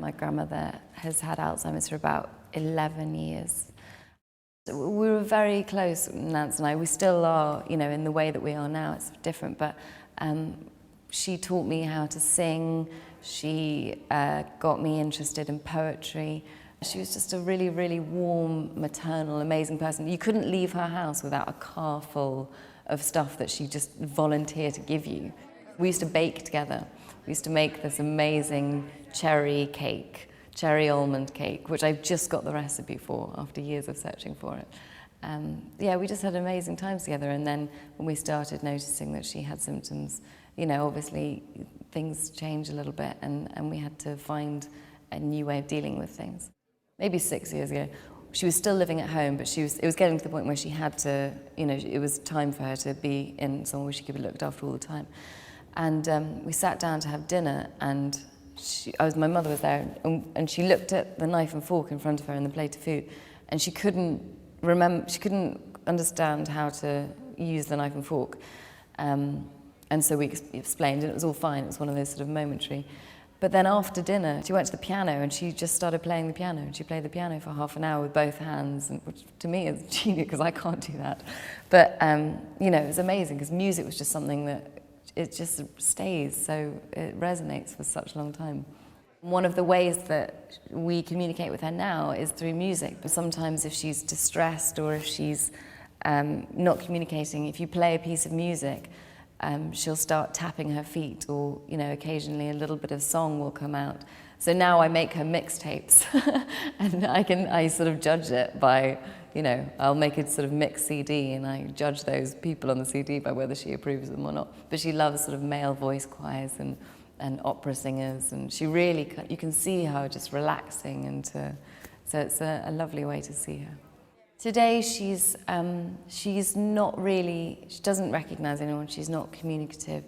my grandmother has had Alzheimer's for about 11 years. We were very close, Nans and I. We still are, you know, in the way that we are now. It's different, but she taught me how to sing. She got me interested in poetry. She was just a really, really warm, maternal, amazing person. You couldn't leave her house without a car full of stuff that she just volunteered to give you. We used to bake together. We used to make this amazing cherry cake, cherry almond cake, which I've just got the recipe for after years of searching for it. Yeah, we just had amazing times together. And then when we started noticing that she had symptoms, you know, obviously things changed a little bit, and we had to find a new way of dealing with things. Maybe 6 years ago, she was still living at home, but it was getting to the point where she had to, you know, it was time for her to be in somewhere where she could be looked after all the time. And we sat down to have dinner, and my mother was there, and she looked at the knife and fork in front of her and the plate of food, and she couldn't understand how to use the knife and fork. And so we explained, and it was all fine. It was one of those sort of momentary. But then after dinner, she went to the piano and she just started playing the piano. And she played the piano for half an hour with both hands, which to me is genius because I can't do that. But, you know, it was amazing because music was just something that it just stays, so it resonates for such a long time. One of the ways that we communicate with her now is through music. But sometimes if she's distressed or if she's not communicating, if you play a piece of music, she'll start tapping her feet, or, you know, occasionally a little bit of song will come out. So now I make her mixtapes, and I sort of judge it by, you know, I'll make a sort of mixed CD, and I judge those people on the CD by whether she approves them or not. But she loves sort of male voice choirs and opera singers, and she really, you can see her just relaxing, and so it's a lovely way to see her. Today she's not really, she doesn't recognize anyone, she's not communicative.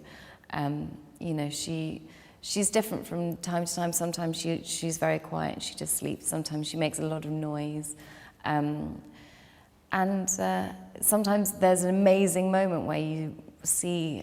You know, she's different from time to time. Sometimes she's very quiet and she just sleeps. Sometimes she makes a lot of noise. Sometimes there's an amazing moment where you see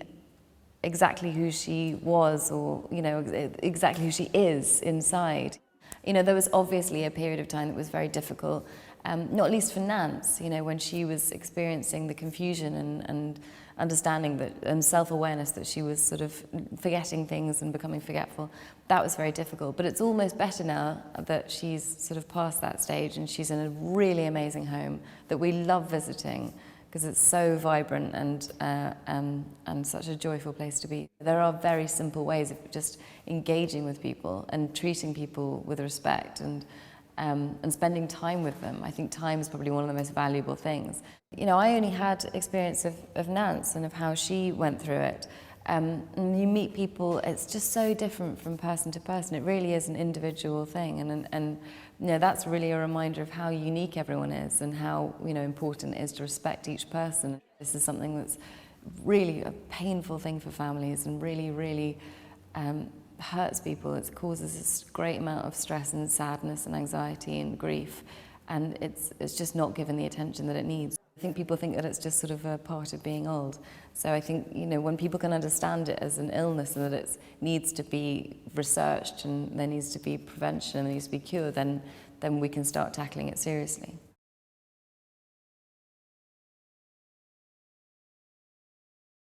exactly who she was, or, you know, exactly who she is inside. You know, there was obviously a period of time that was very difficult, not least for Nans, you know, when she was experiencing the confusion and understanding that, and self-awareness that she was sort of forgetting things and becoming forgetful. That was very difficult, but it's almost better now that she's sort of past that stage, and she's in a really amazing home that we love visiting because it's so vibrant and such a joyful place to be. There are very simple ways of just engaging with people and treating people with respect and spending time with them. I think time is probably one of the most valuable things. You know, I only had experience of Nans and of how she went through it. And you meet people, it's just so different from person to person. It really is an individual thing. And you know, that's really a reminder of how unique everyone is and how, you know, important it is to respect each person. This is something that's really a painful thing for families and really, really hurts people. It causes this great amount of stress and sadness and anxiety and grief, and it's just not given the attention that it needs. I think people think that it's just sort of a part of being old. So I think, you know, when people can understand it as an illness and that it needs to be researched and there needs to be prevention and there needs to be cure, then we can start tackling it seriously.